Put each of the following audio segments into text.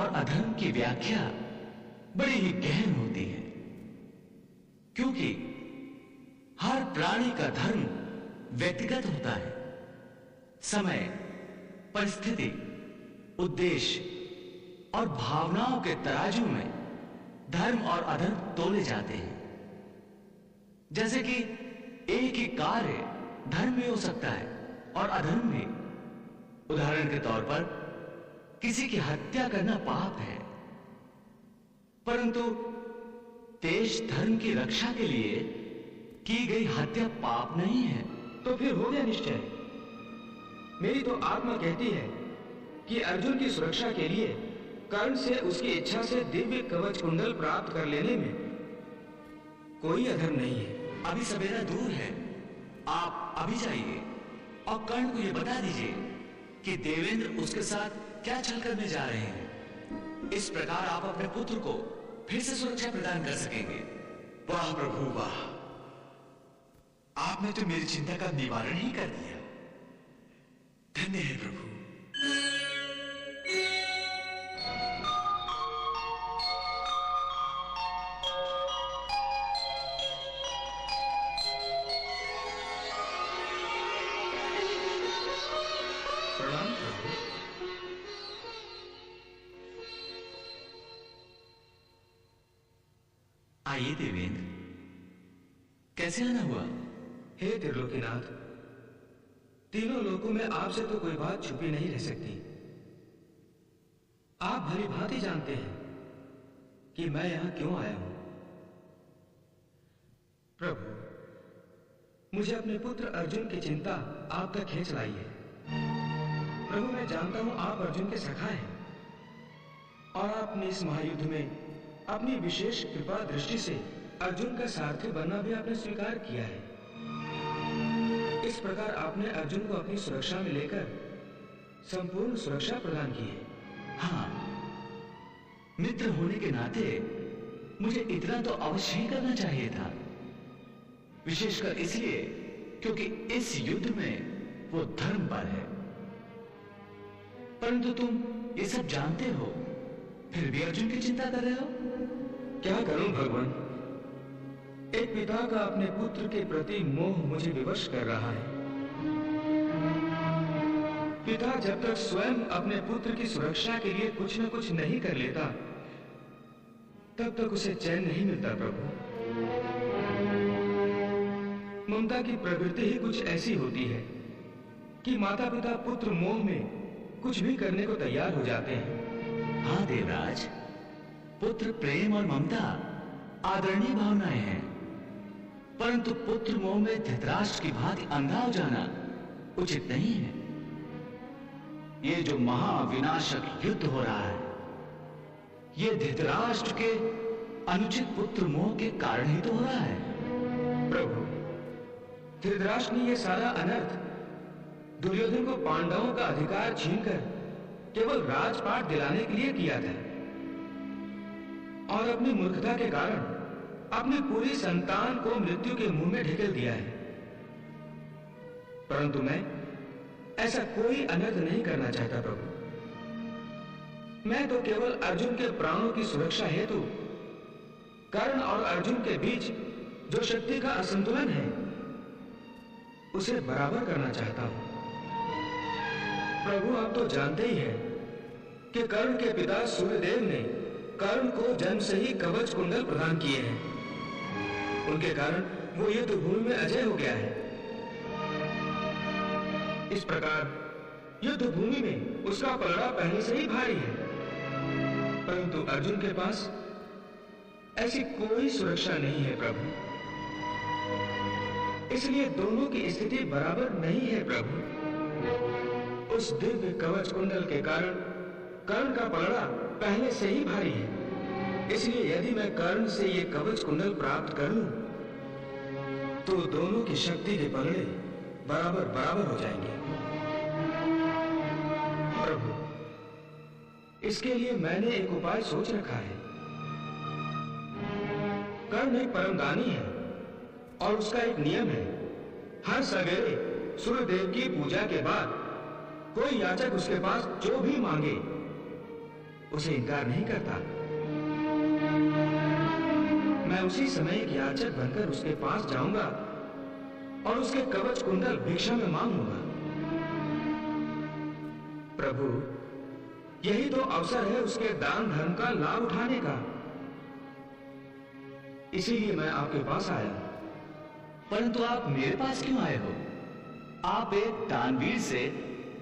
और अधर्म की व्याख्या बड़ी ही गहन होती है, क्योंकि हर प्राणी का धर्म व्यक्तिगत होता है। समय, परिस्थिति, उद्देश्य और भावनाओं के तराजू में धर्म और अधर्म तोले जाते हैं। जैसे कि एक ही कार्य धर्म में हो सकता है और अधर्म में। उदाहरण के तौर पर किसी की हत्या करना पाप है, परंतु देश धर्म की रक्षा के लिए की गई हत्या पाप नहीं है। तो फिर हो गया निश्चय। मेरी तो आत्मा कहती है कि अर्जुन की सुरक्षा के लिए कर्ण से उसकी इच्छा से दिव्य कवच कुंडल प्राप्त कर लेने में कोई अधर्म नहीं है। अभी सवेरा दूर है, आप अभी जाइए और कर्ण को यह बता दीजिए कि देवेंद्र उसके साथ क्या छल करने जा रहे हैं। इस प्रकार आप अपने पुत्र को फिर से सुरक्षा प्रदान कर सकेंगे। वाह प्रभु वाह, आपने तो मेरी चिंता का निवारण ही कर दिया। धन्य है प्रभु। प्रणाम प्रभु। आइए देवेंद्र, कैसे आना हुआ? हे त्रिलोकीनाथ, तीनों लोकों में आपसे तो कोई बात छुपी नहीं रह सकती। आप भली भांति जानते हैं कि मैं यहां क्यों आया हूं। प्रभु, मुझे अपने पुत्र अर्जुन की चिंता आप तक खींच लाई है। प्रभु, मैं जानता हूं आप अर्जुन के सखा हैं और आपने इस महायुद्ध में अपनी विशेष कृपा दृष्टि से अर्जुन का सारथी बनना भी आपने स्वीकार किया है। इस प्रकार आपने अर्जुन को अपनी सुरक्षा में लेकर संपूर्ण सुरक्षा प्रदान की है। हाँ, मित्र होने के नाते मुझे इतना तो अवश्य ही करना चाहिए था, विशेषकर इसलिए क्योंकि इस युद्ध में वो धर्म पर है। परंतु तुम ये सब जानते हो, फिर भी अर्जुन की चिंता कर रहे हो। क्या करूं भगवान, एक पिता का अपने पुत्र के प्रति मोह मुझे विवश कर रहा है। पिता जब तक स्वयं अपने पुत्र की सुरक्षा के लिए कुछ न कुछ नहीं कर लेता, तब तक उसे चैन नहीं मिलता। प्रभु, ममता की प्रवृत्ति ही कुछ ऐसी होती है कि माता पिता पुत्र मोह में कुछ भी करने को तैयार हो जाते हैं। हाँ देवराज, पुत्र प्रेम और ममता आदरणीय भावनाएं हैं, परंतु पुत्र मोह में धृतराष्ट्र की भांति अंधा हो जाना उचित नहीं है। ये जो महाविनाशक युद्ध हो रहा है, ये धृतराष्ट्र के अनुचित पुत्र मोह के कारण ही तो हो रहा है। प्रभु, धृतराष्ट्र ने यह सारा अनर्थ दुर्योधन को पांडवों का अधिकार छीनकर केवल राजपाट दिलाने के लिए किया था और अपनी मूर्खता के कारण अपनी पूरी संतान को मृत्यु के मुंह में ढकेल दिया है। परंतु मैं ऐसा कोई अनर्थ नहीं करना चाहता। प्रभु, मैं तो केवल अर्जुन के प्राणों की सुरक्षा हेतु कर्ण और अर्जुन के बीच जो शक्ति का असंतुलन है उसे बराबर करना चाहता हूं। प्रभु, आप तो जानते ही हैं कि कर्ण के पिता सूर्यदेव ने कर्ण को जन्म से ही कवच कुंडल प्रदान किए हैं। उनके कारण वो युद्ध भूमि में अजय हो गया है। इस प्रकार युद्ध भूमि में उसका पलड़ा पहले से ही भारी है, परंतु अर्जुन के पास ऐसी कोई सुरक्षा नहीं है। प्रभु, इसलिए दोनों की स्थिति बराबर नहीं है। प्रभु, उस दिव्य कवच कुंडल के कारण कर्ण का पलड़ा पहले से ही भारी है। इसलिए यदि मैं कर्ण से ये कवच कुंडल प्राप्त कर लूं, तो दोनों की शक्ति के पलड़े बराबर बराबर हो जाएंगे। प्रभु, इसके लिए मैंने एक उपाय सोच रखा है। कर्ण एक परमदानी है और उसका एक नियम है, हर सवेरे सूर्यदेव की पूजा के बाद कोई याचक उसके पास जो भी मांगे उसे इनकार नहीं करता। मैं उसी समय एक याचक बनकर उसके पास जाऊंगा और उसके कवच कुंडल भिक्षा में मांगूंगा। प्रभु, यही तो अवसर है उसके दान धर्म का लाभ उठाने का। इसीलिए मैं आपके पास आया। परंतु आप मेरे पास क्यों आए हो? आप एक दानवीर से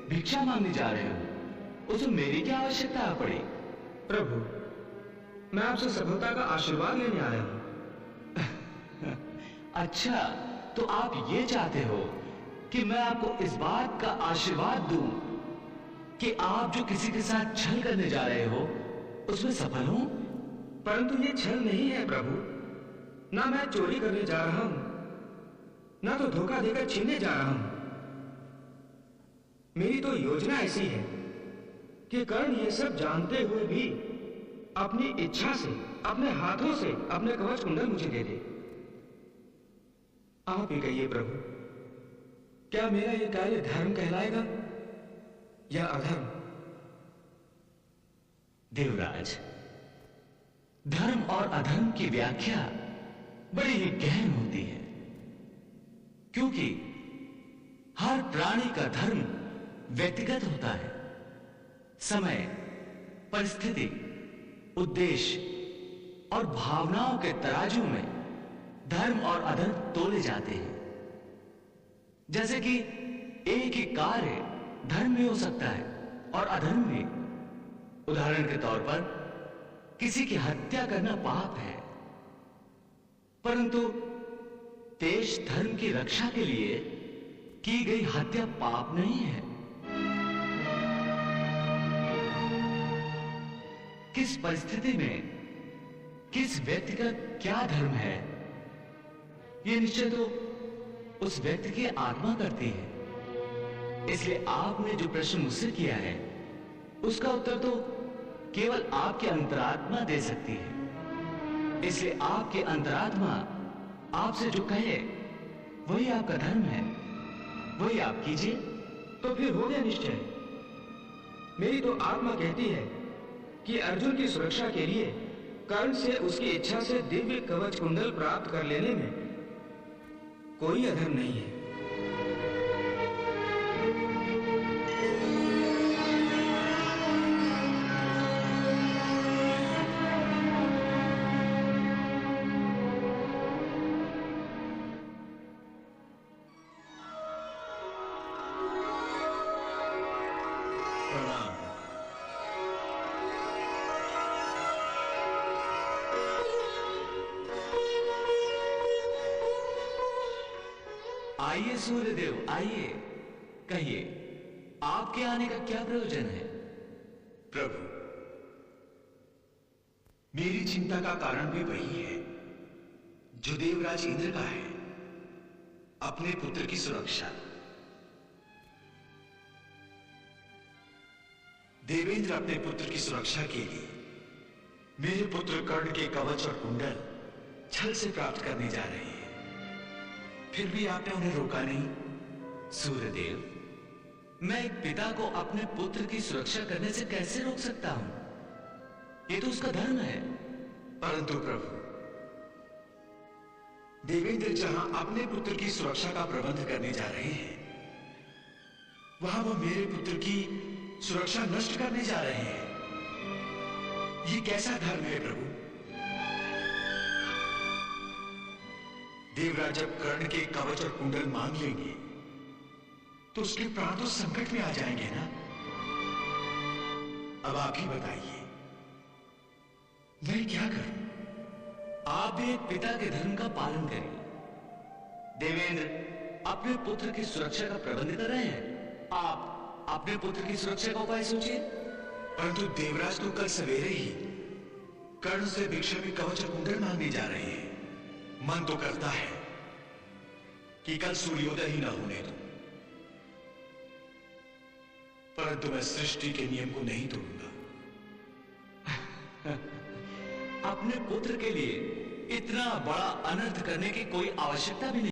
भिक्षा मांगने जा रहे हो, उसमें मेरी क्या आवश्यकता पड़ी? प्रभु, मैं आपसे सफलता का आशीर्वाद लेने आया हूं। अच्छा, तो आप ये चाहते हो कि मैं आपको इस बात का आशीर्वाद दूं कि आप जो किसी के साथ छल करने जा रहे हो उसमें सफल हो? परंतु ये छल नहीं है प्रभु। ना मैं चोरी करने जा रहा हूं, ना तो धोखा देकर छीनने जा रहा हूं। मेरी तो योजना ऐसी है कि कर्ण ये सब जानते हुए भी अपनी इच्छा से, अपने हाथों से अपने कवच कुंडल मुझे दे दे। आप ही कहिए प्रभु, क्या मेरा यह कार्य धर्म कहलाएगा या अधर्म? देवराज, धर्म और अधर्म की व्याख्या बड़ी ही गहन होती है, क्योंकि हर प्राणी का धर्म व्यक्तिगत होता है। समय, परिस्थिति, उद्देश्य और भावनाओं के तराजू में धर्म और अधर्म तोले जाते हैं। जैसे कि एक ही कार्य धर्म में हो सकता है और अधर्म में। उदाहरण के तौर पर किसी की हत्या करना पाप है, परंतु देश धर्म की रक्षा के लिए की गई हत्या पाप नहीं है। किस परिस्थिति में किस व्यक्ति का क्या धर्म है, यह निश्चय तो उस व्यक्ति की आत्मा करती है। इसलिए आपने जो प्रश्न मुझसे किया है उसका उत्तर तो केवल आपकी अंतरात्मा दे सकती है। इसलिए आपकी अंतरात्मा आपसे जो कहे वही आपका धर्म है, वही आप कीजिए। तो फिर हो गया निश्चय। मेरी तो आत्मा कहती है कि अर्जुन की सुरक्षा के लिए कर्ण से उसकी इच्छा से दिव्य कवच कुंडल प्राप्त कर लेने में कोई अधर्म नहीं है। आइए सूर्यदेव, आइए, कहिए आपके आने का क्या प्रयोजन है? प्रभु, मेरी चिंता का कारण भी वही है जो देवराज इंद्र का है, अपने पुत्र की सुरक्षा। देवेंद्र अपने पुत्र की सुरक्षा के लिए मेरे पुत्र कर्ण के कवच और कुंडल छल से प्राप्त करने जा रहे हैं, फिर भी आपने उन्हें रोका नहीं। सूर्यदेव, मैं एक पिता को अपने पुत्र की सुरक्षा करने से कैसे रोक सकता हूं? यह तो उसका धर्म है। परंतु प्रभु, देवेंद्र जहां अपने पुत्र की सुरक्षा का प्रबंध करने जा रहे हैं, वहां वो मेरे पुत्र की सुरक्षा नष्ट करने जा रहे हैं। ये कैसा धर्म है प्रभु? देवराज जब कर्ण के कवच और कुंडल मांग लेंगे तो उसके प्राण तो संकट में आ जाएंगे ना। अब आप ही बताइए, मैं क्या करूं? आप भी एक पिता के धर्म का पालन करिए। देवेंद्र अपने पुत्र की सुरक्षा का प्रबंध कर रहे हैं, आप अपने पुत्र की सुरक्षा का उपाय सोचिए। परंतु देवराज तो कल सवेरे ही कर्ण से भिक्षा में कवच और कुंडल मांगने जा रहे हैं। मन तो करता है कि कल सूर्योदय ही न होने दूं, परंतु मैं सृष्टि के नियम को नहीं तोड़ूंगा। अपने पुत्र के लिए इतना बड़ा अनर्थ करने की कोई आवश्यकता भी नहीं।